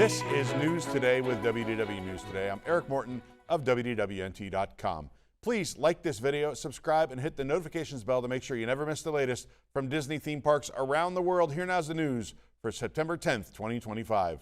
This is News Today with WDW News Today. I'm Eric Morton of WDWNT.com. Please like this video, subscribe, and hit the notifications bell to make sure you never miss the latest from Disney theme parks around the world. Here now's the news for September 10th, 2025.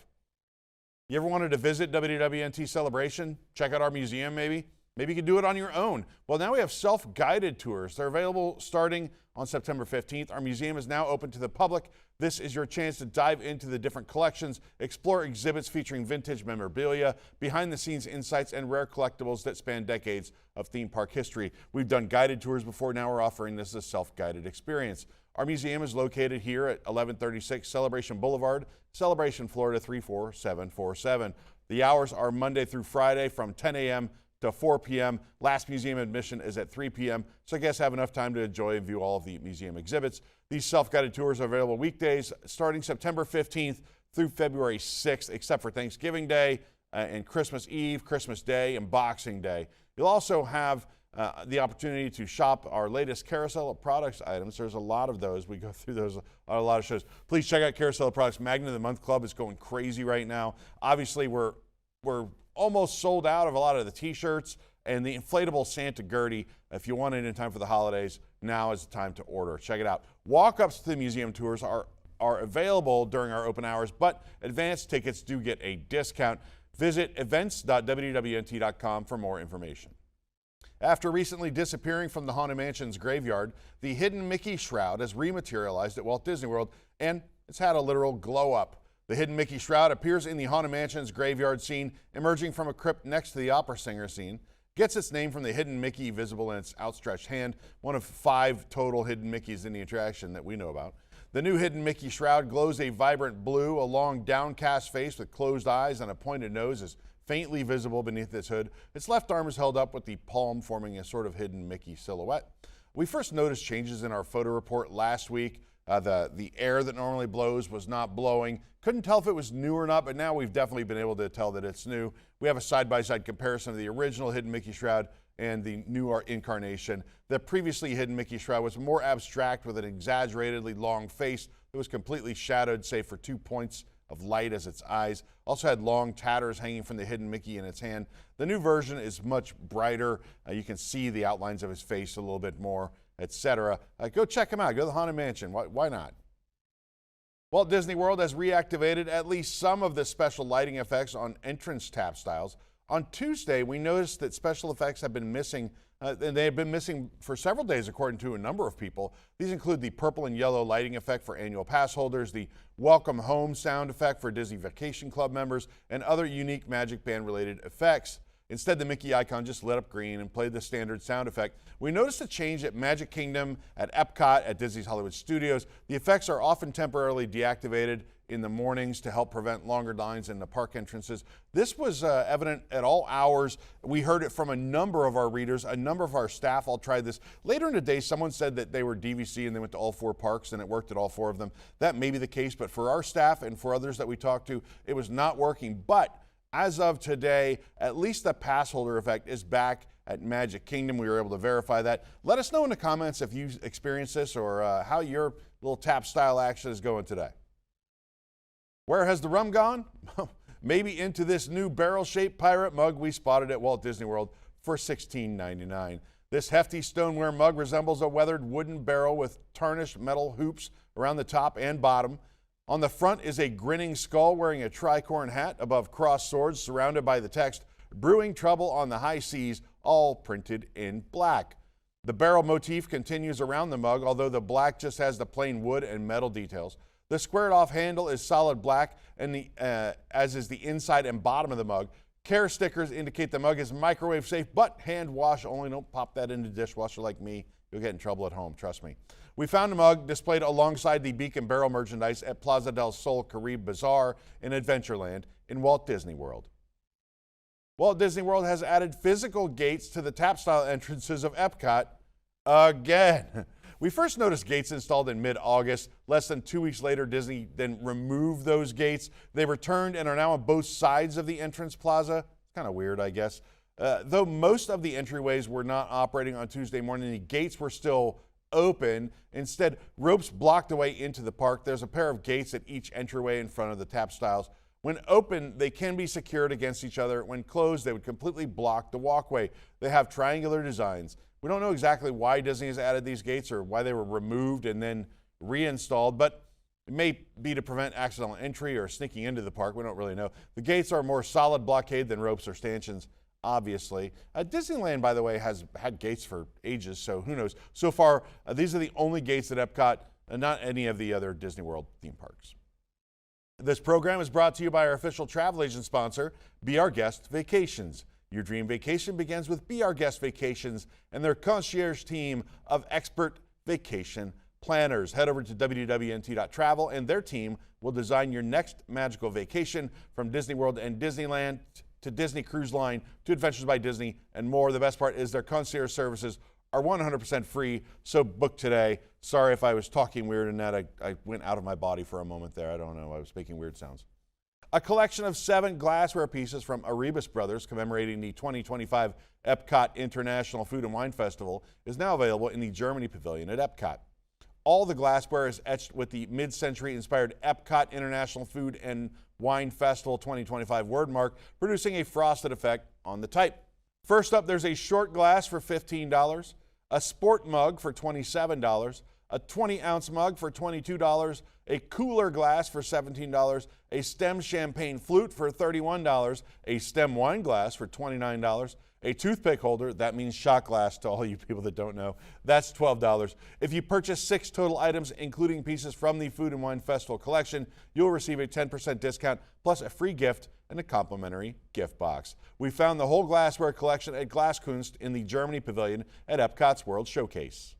You ever wanted to visit WDWNT Celebration? Check out our museum maybe? Maybe you can do it on your own. Well, now we have self-guided tours. They're available starting on September 15th. Our museum is now open to the public. This is your chance to dive into the different collections, explore exhibits featuring vintage memorabilia, behind-the-scenes insights, and rare collectibles that span decades of theme park history. We've done guided tours before. Now we're offering this as a self-guided experience. Our museum is located here at 1136 Celebration Boulevard, Celebration, Florida 34747. The hours are Monday through Friday from 10 a.m. to 4 p.m. Last museum admission is at 3 p.m., so I guess have enough time to enjoy and view all of the museum exhibits. These self-guided tours are available weekdays starting September 15th through February 6th, except for Thanksgiving Day and Christmas Eve, Christmas Day, and Boxing Day. You'll also have the opportunity to shop our latest Carousel of Products items. There's a lot of those. We go through those on a lot of shows. Please check out Carousel of Products. Magnet of the Month Club is going crazy right now. Obviously, we're almost sold out of a lot of the t-shirts and the inflatable Santa Gertie. If you want it in time for the holidays, now is the time to order. Check it out. Walk-ups to the museum tours are available during our open hours, but advanced tickets do get a discount. Visit events.wdwnt.com for more information. After recently disappearing from the Haunted Mansion's graveyard, the hidden Mickey Shroud has rematerialized at Walt Disney World, and it's had a literal glow-up. The hidden Mickey Shroud appears in the Haunted Mansion's graveyard scene, emerging from a crypt next to the opera singer scene. Gets its name from the hidden Mickey visible in its outstretched hand, one of 5 total hidden Mickeys in the attraction that we know about. The new hidden Mickey Shroud glows a vibrant blue. A long downcast face with closed eyes and a pointed nose is faintly visible beneath its hood. Its left arm is held up with the palm forming a sort of hidden Mickey silhouette. We first noticed changes in our photo report last week. The air that normally blows was not blowing. Couldn't tell if it was new or not, but now we've definitely been able to tell that it's new. We have a side-by-side comparison of the original hidden Mickey Shroud and the new incarnation. The previously hidden Mickey Shroud was more abstract with an exaggeratedly long face that was completely shadowed, save for 2 points of light as its eyes. Also had long tatters hanging from the hidden Mickey in its hand. The new version is much brighter. You can see the outlines of his face a little bit more, etc. Go check him out. Go to the Haunted Mansion. Why not? Walt Disney World has reactivated at least some of the special lighting effects on entrance Tapstiles. On Tuesday, we noticed that special effects have been missing, and they have been missing for several days, according to a number of people. These include the purple and yellow lighting effect for annual pass holders, the welcome home sound effect for Disney Vacation Club members, and other unique MagicBand related effects. Instead, the Mickey icon just lit up green and played the standard sound effect. We noticed a change at Magic Kingdom, at EPCOT, at Disney's Hollywood Studios. The effects are often temporarily deactivated in the mornings to help prevent longer lines in the park entrances. This was evident at all hours. We heard it from a number of our readers. A number of our staff all tried this. Later in the day, someone said that they were DVC and they went to all 4 parks and it worked at all 4 of them. That may be the case, but for our staff and for others that we talked to, it was not working. But as of today, at least the pass holder effect is back at Magic Kingdom. We were able to verify that. Let us know in the comments if you experienced this or how your little Tapstile action is going today. Where has the rum gone? Maybe into this new barrel-shaped pirate mug we spotted at Walt Disney World for $16.99. This hefty stoneware mug resembles a weathered wooden barrel with tarnished metal hoops around the top and bottom. On the front is a grinning skull wearing a tricorn hat above crossed swords surrounded by the text, "Brewing Trouble on the High Seas," all printed in black. The barrel motif continues around the mug, although the black just has the plain wood and metal details. The squared off handle is solid black, and as is the inside and bottom of the mug. Care stickers indicate the mug is microwave safe, but hand wash only. Don't pop that into the dishwasher like me. You'll get in trouble at home, trust me. We found the mug displayed alongside the Beacon Barrel merchandise at Plaza del Sol Caribe Bazaar in Adventureland in Walt Disney World. Walt Disney World has added physical gates to the Tapstile entrances of EPCOT again. We first noticed gates installed in mid-August. Less than 2 weeks later, Disney then removed those gates. They returned and are now on both sides of the entrance plaza. It's kind of weird, I guess. Though most of the entryways were not operating on Tuesday morning, the gates were still open. Instead, ropes blocked the way into the park. There's a pair of gates at each entryway in front of the Tapstiles. When open, they can be secured against each other. When closed, they would completely block the walkway. They have triangular designs. We don't know exactly why Disney has added these gates or why they were removed and then reinstalled, but it may be to prevent accidental entry or sneaking into the park. We don't really know. The gates are more solid blockade than ropes or stanchions, obviously. Disneyland, by the way, has had gates for ages, so who knows. So far, these are the only gates at EPCOT, and not any of the other Disney World theme parks. This program is brought to you by our official travel agent sponsor, Be Our Guest Vacations. Your dream vacation begins with Be Our Guest Vacations and their concierge team of expert vacation planners. Head over to www.nt.travel and their team will design your next magical vacation, from Disney World and Disneyland to Disney Cruise Line to Adventures by Disney and more. The best part is their concierge services are 100% free, so book today. Sorry if I was talking weird and that I went out of my body for a moment there. I don't know, I was making weird sounds. A collection of 7 glassware pieces from Arribas Brothers commemorating the 2025 EPCOT International Food and Wine Festival is now available in the Germany Pavilion at EPCOT. All the glassware is etched with the mid-century inspired EPCOT International Food and Wine Festival 2025 wordmark, producing a frosted effect on the type. First up, there's a short glass for $15, a sport mug for $27, a 20-ounce mug for $22, a cooler glass for $17, a stem champagne flute for $31, a stem wine glass for $29, a toothpick holder, that means shot glass to all you people that don't know, that's $12. If you purchase 6 total items, including pieces from the Food and Wine Festival collection, you'll receive a 10% discount plus a free gift and a complimentary gift box. We found the whole glassware collection at Glasskunst in the Germany Pavilion at Epcot's World Showcase.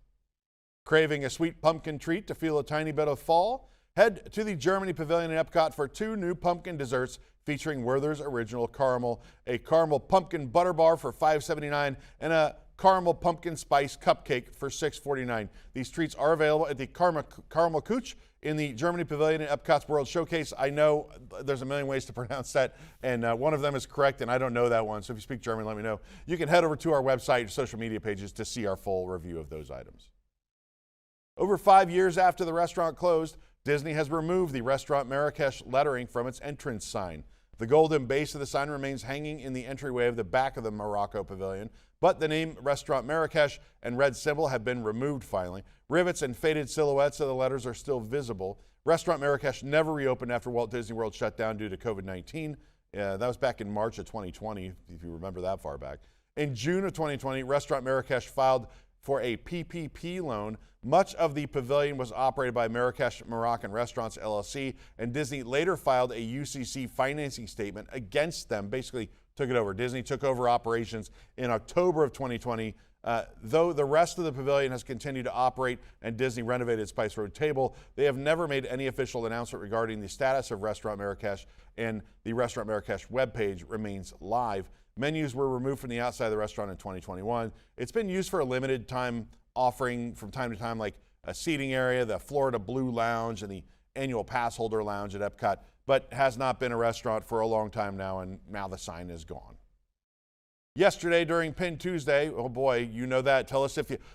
Craving a sweet pumpkin treat to feel a tiny bit of fall? Head to the Germany Pavilion at Epcot for 2 new pumpkin desserts featuring Werther's Original Caramel, a caramel pumpkin butter bar for $5.79 and a caramel pumpkin spice cupcake for $6.49. These treats are available at the Caramel Cooch in the Germany Pavilion at Epcot's World Showcase. I know there's a million ways to pronounce that, and one of them is correct, and I don't know that one, so if you speak German, let me know. You can head over to our website or social media pages to see our full review of those items. Over 5 years after the restaurant closed, Disney has removed the Restaurant Marrakesh lettering from its entrance sign. The golden base of the sign remains hanging in the entryway of the back of the Morocco Pavilion, but the name Restaurant Marrakesh and red symbol have been removed finally. Rivets and faded silhouettes of the letters are still visible. Restaurant Marrakesh never reopened after Walt Disney World shut down due to COVID-19. That was back in March of 2020, if you remember that far back. In June of 2020, Restaurant Marrakesh filed for a PPP loan. Much of the pavilion was operated by Marrakesh Moroccan Restaurants LLC, and Disney later filed a UCC financing statement against them, basically took it over. Disney took over operations in October of 2020. Though the rest of the pavilion has continued to operate and Disney renovated Spice Road Table, they have never made any official announcement regarding the status of Restaurant Marrakesh, and the Restaurant Marrakesh webpage remains live. Menus were removed from the outside of the restaurant in 2021. It's been used for a limited time offering from time to time, like a seating area, the Florida Blue Lounge, and the annual pass holder lounge at Epcot, but has not been a restaurant for a long time now, and now the sign is gone. Yesterday during Pin Tuesday, oh boy, you know that.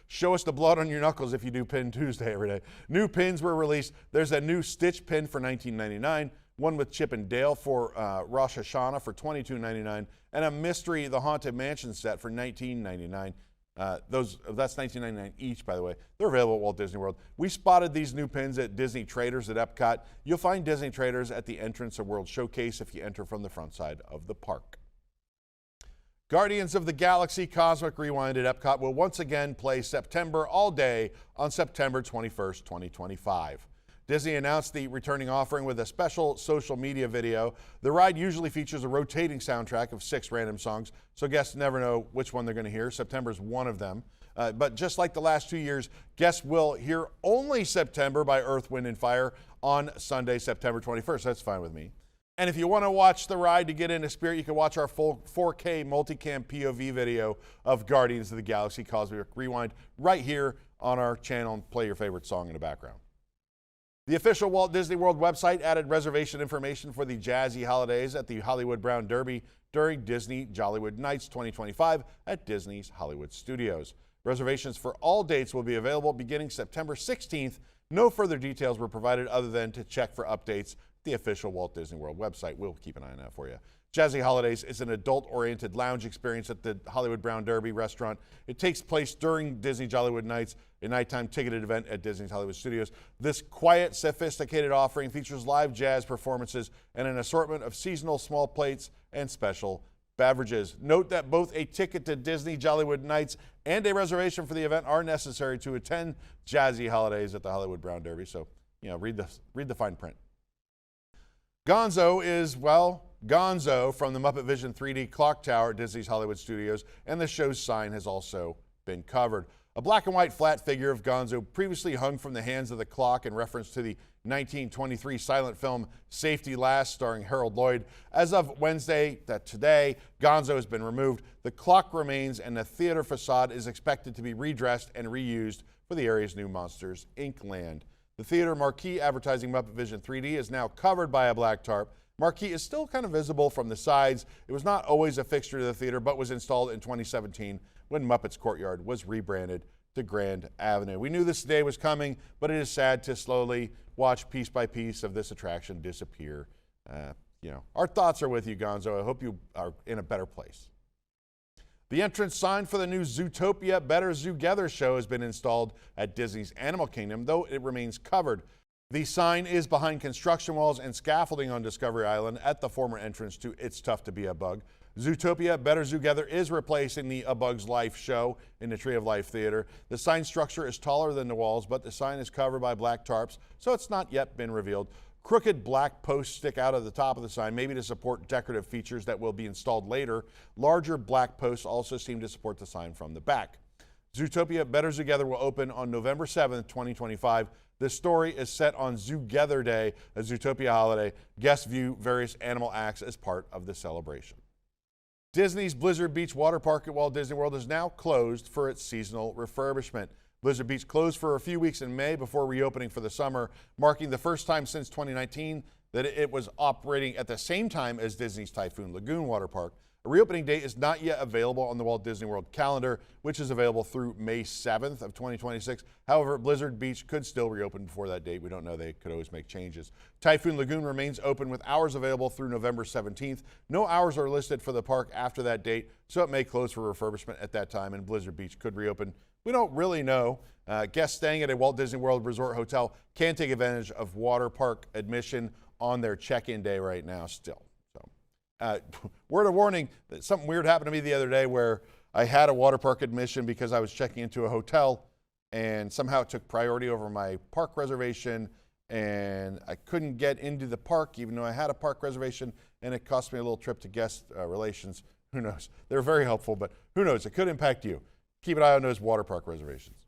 Show us the blood on your knuckles if you do Pin Tuesday every day. New pins were released. There's a new Stitch pin for $19.99, one with Chip and Dale for Rosh Hashanah for $22.99, and a Mystery The Haunted Mansion set for $19.99. That's $19.99 each, by the way. They're available at Walt Disney World. We spotted these new pins at Disney Traders at Epcot. You'll find Disney Traders at the entrance of World Showcase if you enter from the front side of the park. Guardians of the Galaxy Cosmic Rewind at Epcot will once again play September all day on September 21st, 2025. Disney announced the returning offering with a special social media video. The ride usually features a rotating soundtrack of 6 random songs, so guests never know which one they're going to hear. September's one of them. But just like the last 2 years, guests will hear only September by Earth, Wind, and Fire on Sunday, September 21st. That's fine with me. And if you want to watch the ride to get into spirit, you can watch our full 4K multicam POV video of Guardians of the Galaxy Cosmic Rewind right here on our channel, and play your favorite song in the background. The official Walt Disney World website added reservation information for the Jazzy holidays at the Hollywood Brown Derby during Disney Jollywood Nights 2025 at Disney's Hollywood Studios. Reservations for all dates will be available beginning September 16th. No further details were provided other than to check for updates the official Walt Disney World website. We'll keep an eye on that for you. Jazzy Holidays is an adult-oriented lounge experience at the Hollywood Brown Derby restaurant. It takes place during Disney Jollywood Nights, a nighttime ticketed event at Disney's Hollywood Studios. This quiet, sophisticated offering features live jazz performances and an assortment of seasonal small plates and special beverages. Note that both a ticket to Disney Jollywood Nights and a reservation for the event are necessary to attend Jazzy Holidays at the Hollywood Brown Derby. So, read the fine print. Gonzo is, well, Gonzo from the MuppetVision 3D clock tower at Disney's Hollywood Studios, and the show's sign has also been covered. A black and white flat figure of Gonzo previously hung from the hands of the clock in reference to the 1923 silent film Safety Last starring Harold Lloyd. As of Wednesday, today, Gonzo has been removed. The clock remains and the theater facade is expected to be redressed and reused for the area's new Monsters, Inc. land. The theater marquee advertising MuppetVision 3D is now covered by a black tarp. Marquee is still kind of visible from the sides. It was not always a fixture to the theater, but was installed in 2017 when Muppets Courtyard was rebranded to Grand Avenue. We knew this day was coming, but it is sad to slowly watch piece by piece of this attraction disappear. Our thoughts are with you, Gonzo. I hope you are in a better place. The entrance sign for the new Zootopia Better Zoogether show has been installed at Disney's Animal Kingdom, though it remains covered. The sign is behind construction walls and scaffolding on Discovery Island at the former entrance to It's Tough to Be a Bug. Zootopia Better Zoogether is replacing the A Bug's Life show in the Tree of Life Theater. The sign structure is taller than the walls, but the sign is covered by black tarps, so it's not yet been revealed. Crooked black posts stick out of the top of the sign, maybe to support decorative features that will be installed later. Larger black posts also seem to support the sign from the back. Zootopia Better Zoogether will open on November 7th, 2025. This story is set on Zoogether Day, a Zootopia holiday. Guests view various animal acts as part of the celebration. Disney's Blizzard Beach water park at Walt Disney World is now closed for its seasonal refurbishment. Blizzard Beach closed for a few weeks in May before reopening for the summer, marking the first time since 2019 that it was operating at the same time as Disney's Typhoon Lagoon water park. A reopening date is not yet available on the Walt Disney World calendar, which is available through May 7th of 2026. However, Blizzard Beach could still reopen before that date. We don't know. They could always make changes. Typhoon Lagoon remains open with hours available through November 17th. No hours are listed for the park after that date, so it may close for refurbishment at that time, and Blizzard Beach could reopen. We don't really know. Guests staying at a Walt Disney World Resort hotel can take advantage of water park admission on their check-in day right now still. Word of warning, that something weird happened to me the other day where I had a water park admission because I was checking into a hotel and somehow it took priority over my park reservation and I couldn't get into the park even though I had a park reservation, and it cost me a little trip to guest relations. Who knows? They're very helpful, but who knows? It could impact you. Keep an eye on those water park reservations.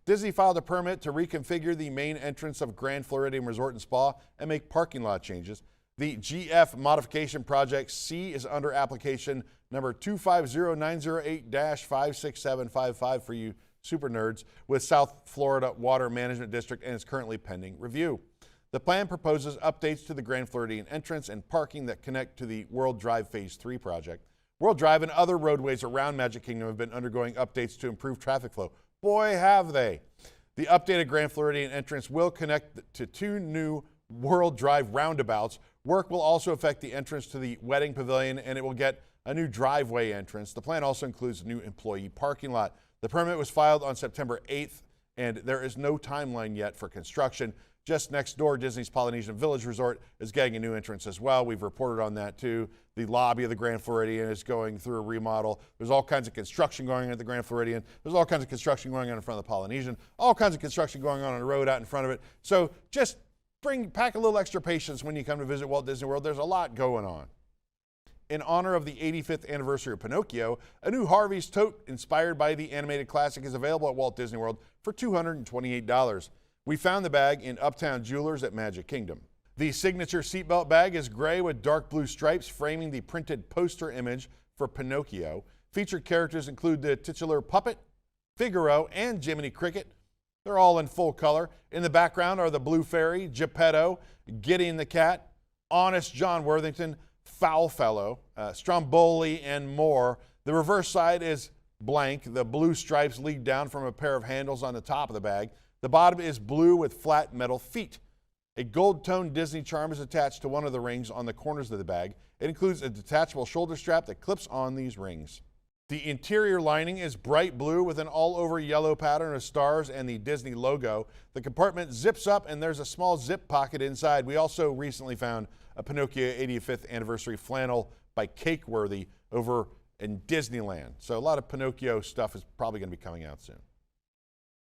Disney filed a permit to reconfigure the main entrance of Grand Floridian Resort and Spa and make parking lot changes. The GF Modification Project C is under application number 250908-56755 for you super nerds with South Florida Water Management District, and is currently pending review. The plan proposes updates to the Grand Floridian entrance and parking that connect to the World Drive Phase 3 project. World Drive and other roadways around Magic Kingdom have been undergoing updates to improve traffic flow. Boy, have they. The updated Grand Floridian entrance will connect to two new World Drive roundabouts. Work will also affect the entrance to the wedding pavilion, and it will get a new driveway entrance. The plan also includes a new employee parking lot. The permit was filed on September 8th, and there is no timeline yet for construction. Just next door, Disney's Polynesian Village Resort is getting a new entrance as well. We've reported on that too. The lobby of the Grand Floridian is going through a remodel. There's all kinds of construction going on at the Grand Floridian. There's all kinds of construction going on in front of the Polynesian. All kinds of construction going on the road out in front of it. So just pack a little extra patience when you come to visit Walt Disney World. There's a lot going on. In honor of the 85th anniversary of Pinocchio, a new Harveys tote inspired by the animated classic is available at Walt Disney World for $228. We found the bag in Uptown Jewelers at Magic Kingdom. The signature seatbelt bag is gray with dark blue stripes framing the printed poster image for Pinocchio. Featured characters include the titular puppet, Figaro, and Jiminy Cricket. They're all in full color. In the background are the Blue Fairy, Geppetto, Gideon the Cat, Honest John Worthington, Foul Fellow, Stromboli, and more. The reverse side is blank. The blue stripes lead down from a pair of handles on the top of the bag. The bottom is blue with flat metal feet. A gold-toned Disney charm is attached to one of the rings on the corners of the bag. It includes a detachable shoulder strap that clips on these rings. The interior lining is bright blue with an all-over yellow pattern of stars and the Disney logo. The compartment zips up and there's a small zip pocket inside. We also recently found a Pinocchio 85th anniversary flannel by Cakeworthy over in Disneyland. So a lot of Pinocchio stuff is probably going to be coming out soon.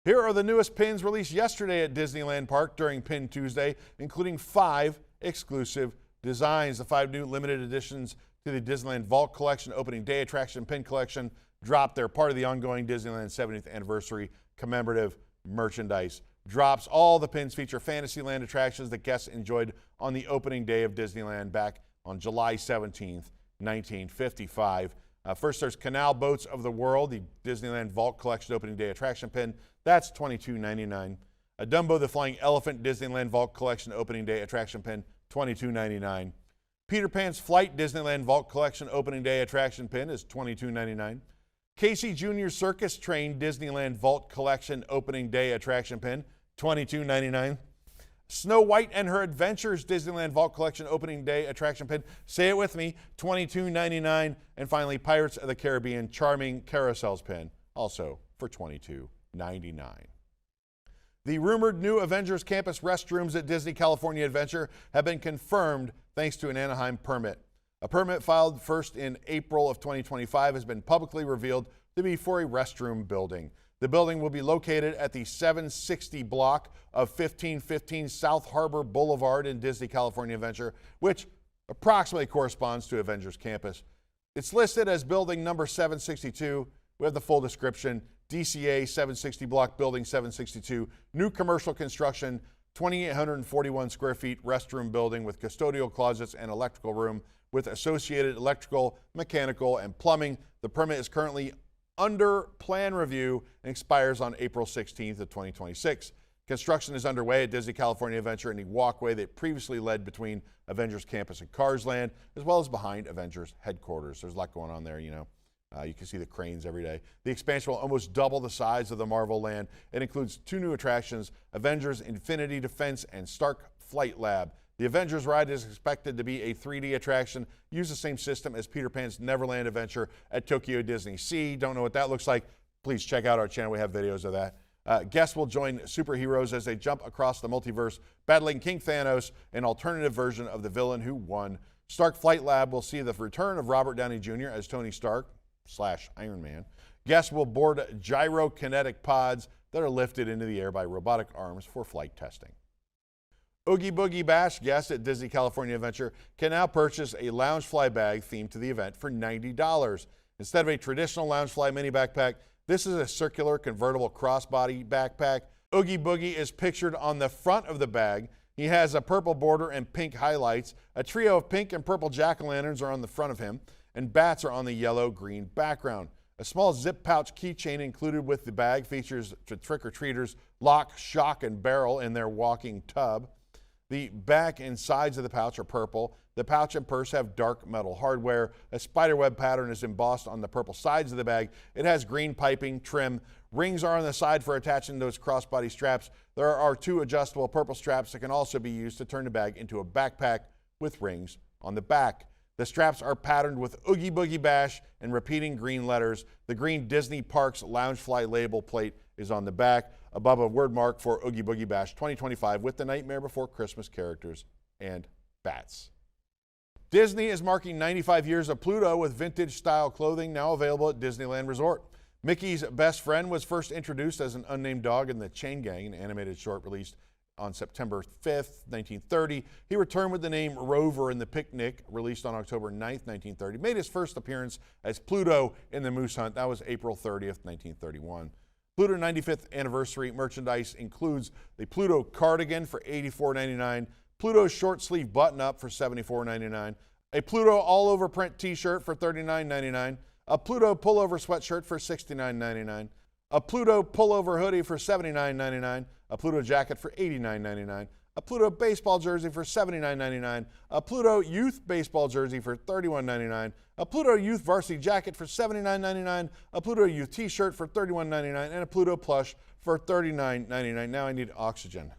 Here are the newest pins released yesterday at Disneyland Park during Pin Tuesday, including 5 exclusive designs. The 5 new limited editions to the Disneyland Vault Collection Opening Day Attraction Pin Collection dropped. They're part of the ongoing Disneyland 70th Anniversary commemorative merchandise drops. All the pins feature Fantasyland attractions that guests enjoyed on the opening day of Disneyland back on July 17th, 1955. First, there's Canal Boats of the World, the Disneyland Vault Collection Opening Day Attraction Pin. That's $22.99. A Dumbo the Flying Elephant Disneyland Vault Collection Opening Day Attraction Pin, $22.99. Peter Pan's Flight Disneyland Vault Collection Opening Day Attraction Pin is $22.99. Casey Jr. Circus Train Disneyland Vault Collection Opening Day Attraction Pin, $22.99. Snow White and Her Adventures Disneyland Vault Collection Opening Day Attraction Pin, say it with me, $22.99. And finally, Pirates of the Caribbean Charming Carousels Pin, also for $22.99. The rumored new Avengers campus restrooms at Disney California Adventure have been confirmed thanks to an Anaheim permit. A permit filed first in April of 2025 has been publicly revealed to be for a restroom building. The building will be located at the 760 block of 1515 South Harbor Boulevard in Disney California Adventure, which approximately corresponds to Avengers Campus. It's listed as building number 762. We have the full description. DCA 760 block building 762, new commercial construction, 2,841 square feet restroom building with custodial closets and electrical room with associated electrical, mechanical, and plumbing. The permit is currently under plan review and expires on April 16th of 2026. Construction is underway at Disney California Adventure in the walkway that previously led between Avengers Campus and Cars Land, as well as behind Avengers headquarters. There's a lot going on there, you know. You can see the cranes every day. The expansion will almost double the size of the Marvel Land. It includes 2 new attractions, Avengers Infinity Defense and Stark Flight Lab. The Avengers ride is expected to be a 3D attraction. Use the same system as Peter Pan's Neverland Adventure at Tokyo Disney Sea. Don't know what that looks like? Please check out our channel. We have videos of that. Guests will join superheroes as they jump across the multiverse, battling King Thanos, an alternative version of the villain who won. Stark Flight Lab will see the return of Robert Downey Jr. as Tony Stark / Iron Man. Guests will board gyrokinetic pods that are lifted into the air by robotic arms for flight testing. Oogie Boogie Bash guests at Disney California Adventure can now purchase a Loungefly bag themed to the event for $90. Instead of a traditional Loungefly mini backpack, this is a circular convertible crossbody backpack. Oogie Boogie is pictured on the front of the bag. He has a purple border and pink highlights. A trio of pink and purple jack-o'-lanterns are on the front of him, and bats are on the yellow-green background. A small zip pouch keychain included with the bag features the trick-or-treaters lock, shock, and barrel in their walking tub. The back and sides of the pouch are purple. The pouch and purse have dark metal hardware. A spiderweb pattern is embossed on the purple sides of the bag. It has green piping trim. Rings are on the side for attaching those crossbody straps. There are 2 adjustable purple straps that can also be used to turn the bag into a backpack with rings on the back. The straps are patterned with Oogie Boogie Bash and repeating green letters. The green Disney Parks Loungefly label plate is on the back, above a word mark for Oogie Boogie Bash 2025 with the Nightmare Before Christmas characters and bats. Disney is marking 95 years of Pluto with vintage-style clothing now available at Disneyland Resort. Mickey's best friend was first introduced as an unnamed dog in the Chain Gang, an animated short released on September 5th, 1930. He returned with the name Rover in The Picnic, released on October 9th, 1930. Made his first appearance as Pluto in The Moose Hunt. That was April 30th, 1931. Pluto 95th anniversary merchandise includes the Pluto cardigan for $84.99, Pluto short sleeve button up for $74.99, a Pluto all over print t-shirt for $39.99, a Pluto pullover sweatshirt for $69.99, a Pluto pullover hoodie for $79.99, a Pluto jacket for $89.99, a Pluto baseball jersey for $79.99, a Pluto youth baseball jersey for $31.99, a Pluto youth varsity jacket for $79.99, a Pluto youth t-shirt for $31.99, and a Pluto plush for $39.99. Now I need oxygen.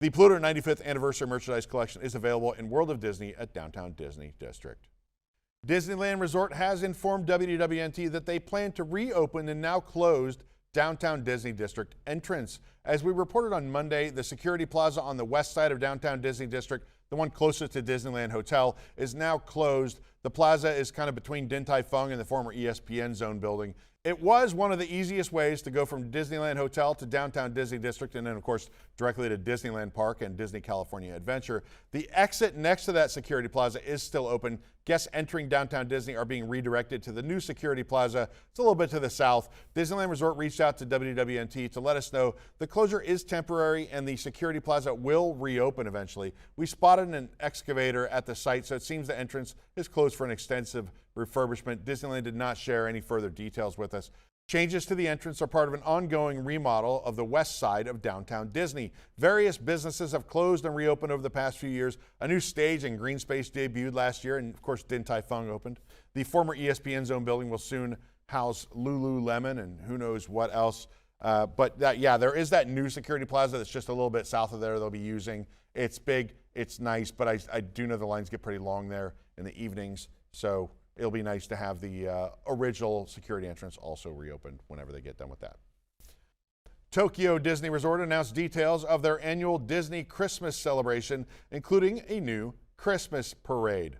The Pluto 95th Anniversary Merchandise Collection is available in World of Disney at Downtown Disney District. Disneyland Resort has informed WDWNT that they plan to reopen the now closed Downtown Disney District entrance. As we reported on Monday, the security plaza on the west side of Downtown Disney District, the one closest to Disneyland Hotel, is now closed. The plaza is kind of between Din Tai Fung and the former ESPN Zone building. It was one of the easiest ways to go from Disneyland Hotel to Downtown Disney District and then, of course, directly to Disneyland Park and Disney California Adventure. The exit next to that security plaza is still open. Guests entering Downtown Disney are being redirected to the new security plaza. It's a little bit to the south. Disneyland Resort reached out to WWNT to let us know the closure is temporary and the security plaza will reopen eventually. We spotted an excavator at the site, so it seems the entrance is closed for an extensive refurbishment. Disneyland did not share any further details with us. Changes to the entrance are part of an ongoing remodel of the west side of Downtown Disney. Various businesses have closed and reopened over the past few years. A new stage and green space debuted last year, and of course Din Tai Fung opened. The former ESPN Zone building will soon house Lululemon and who knows what else. There is that new security plaza that's just a little bit south of there they'll be using. It's big, it's nice, but I do know the lines get pretty long there in the evenings, so it'll be nice to have the original security entrance also reopened whenever they get done with that. Tokyo Disney Resort announced details of their annual Disney Christmas celebration, including a new Christmas parade.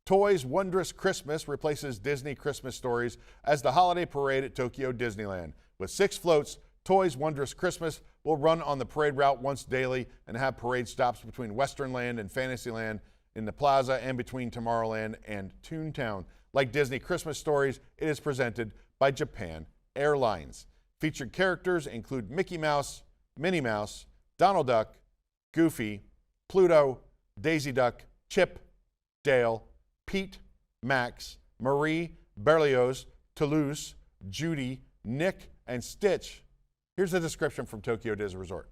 Toys Wondrous Christmas replaces Disney Christmas Stories as the holiday parade at Tokyo Disneyland. With 6 floats, Toys Wondrous Christmas will run on the parade route once daily and have parade stops between Westernland and Fantasyland in the plaza and between Tomorrowland and Toontown. Like Disney Christmas Stories, it is presented by Japan Airlines. Featured characters include Mickey Mouse, Minnie Mouse, Donald Duck, Goofy, Pluto, Daisy Duck, Chip, Dale, Pete, Max, Marie, Berlioz, Toulouse, Judy, Nick, and Stitch. Here's a description from Tokyo Disney Resort.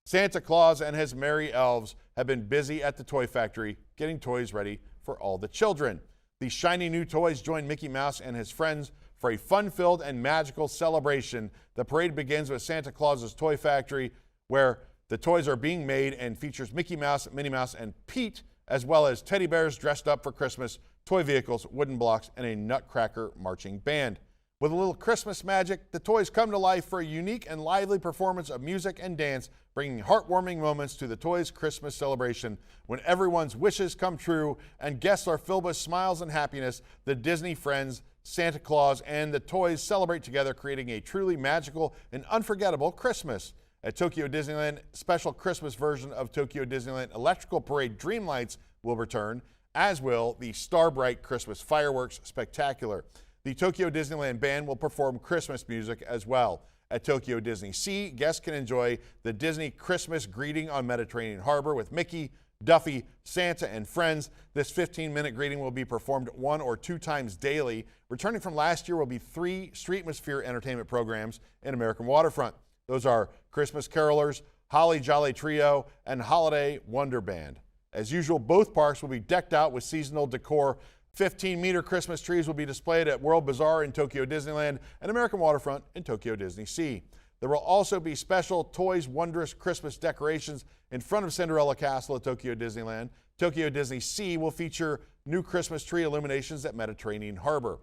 Santa Claus and his merry elves have been busy at the toy factory getting toys ready for all the children. The shiny new toys join Mickey Mouse and his friends for a fun-filled and magical celebration. The parade begins with Santa Claus's Toy Factory, where the toys are being made, and features Mickey Mouse, Minnie Mouse, and Pete, as well as teddy bears dressed up for Christmas, toy vehicles, wooden blocks, and a Nutcracker marching band. With a little Christmas magic, the toys come to life for a unique and lively performance of music and dance, bringing heartwarming moments to the Toys Christmas celebration. When everyone's wishes come true and guests are filled with smiles and happiness, the Disney friends, Santa Claus, and the toys celebrate together, creating a truly magical and unforgettable Christmas. At Tokyo Disneyland, special Christmas version of Tokyo Disneyland Electrical Parade Dreamlights will return, as will the Starbright Christmas Fireworks Spectacular. The Tokyo Disneyland Band will perform Christmas music as well. At Tokyo Disney Sea, guests can enjoy the Disney Christmas greeting on Mediterranean Harbor with Mickey, Duffy, Santa, and friends. This 15-minute greeting will be performed 1 or 2 times daily. Returning from last year will be 3 Streetmosphere entertainment programs in American Waterfront. Those are Christmas Carolers, Holly Jolly Trio, and Holiday Wonder Band. As usual, both parks will be decked out with seasonal decor. 15-meter Christmas trees will be displayed at World Bazaar in Tokyo Disneyland and American Waterfront in Tokyo Disney Sea. There will also be special Toys Wondrous Christmas decorations in front of Cinderella Castle at Tokyo Disneyland. Tokyo Disney Sea will feature new Christmas tree illuminations at Mediterranean Harbor.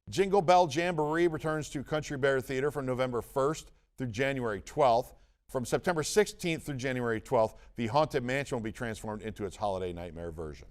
Jingle Bell Jamboree returns to Country Bear Theater from November 1st through January 12th. From September 16th through January 12th, the Haunted Mansion will be transformed into its Holiday Nightmare version.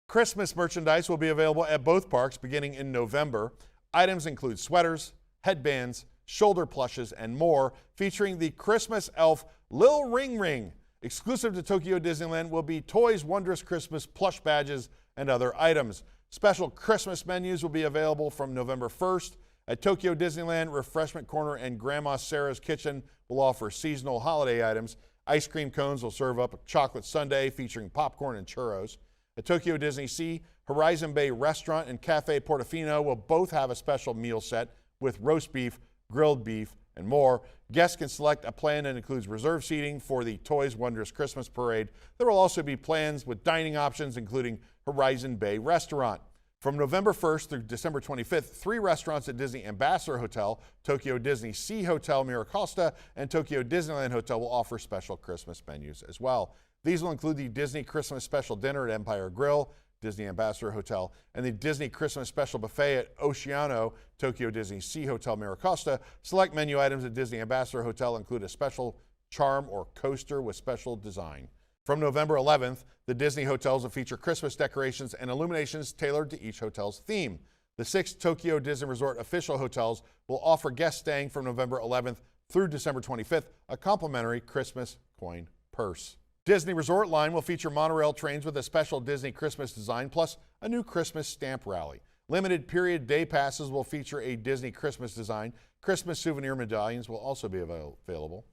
Christmas merchandise will be available at both parks beginning in November. Items include sweaters, headbands, shoulder plushes, and more, featuring the Christmas elf Lil Ring Ring. Exclusive to Tokyo Disneyland will be Toys Wondrous Christmas plush badges and other items. Special Christmas menus will be available from November 1st. At Tokyo Disneyland, Refreshment Corner and Grandma Sarah's Kitchen will offer seasonal holiday items. Ice cream cones will serve up a chocolate sundae featuring popcorn and churros. At Tokyo Disney Sea, Horizon Bay Restaurant and Cafe Portofino will both have a special meal set with roast beef, grilled beef, and more. Guests can select a plan that includes reserved seating for the Toys Wondrous Christmas Parade. There will also be plans with dining options, including Horizon Bay Restaurant. From November 1st through December 25th, 3 restaurants at Disney Ambassador Hotel, Tokyo Disney Sea Hotel Miracosta, and Tokyo Disneyland Hotel will offer special Christmas menus as well. These will include the Disney Christmas Special Dinner at Empire Grill, Disney Ambassador Hotel, and the Disney Christmas Special Buffet at Oceano, Tokyo Disney Sea Hotel Miracosta. Select menu items at Disney Ambassador Hotel include a special charm or coaster with special design. From November 11th, the Disney hotels will feature Christmas decorations and illuminations tailored to each hotel's theme. The 6 Tokyo Disney Resort official hotels will offer guests staying from November 11th through December 25th a complimentary Christmas coin purse. Disney Resort line will feature monorail trains with a special Disney Christmas design, plus a new Christmas stamp rally. Limited period day passes will feature a Disney Christmas design. Christmas souvenir medallions will also be available.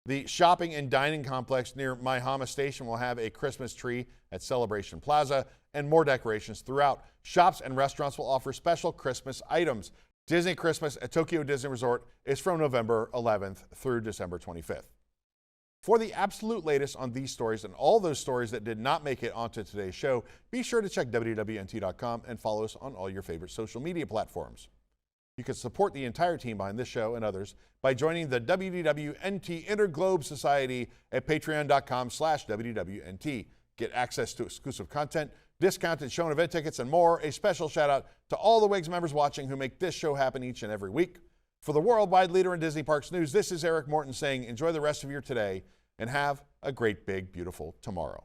The shopping and dining complex near Maihama Station will have a Christmas tree at Celebration Plaza and more decorations throughout. Shops and restaurants will offer special Christmas items. Disney Christmas at Tokyo Disney Resort is from November 11th through December 25th. For the absolute latest on these stories and all those stories that did not make it onto today's show, be sure to check WDWNT.com and follow us on all your favorite social media platforms. You can support the entire team behind this show and others by joining the WDWNT Interglobe Society at patreon.com/WDWNT. Get access to exclusive content, discounted show and event tickets, and more. A special shout out to all the WIGS members watching who make this show happen each and every week. For the worldwide leader in Disney Parks news, this is Eric Morton saying enjoy the rest of your today and have a great, big, beautiful tomorrow.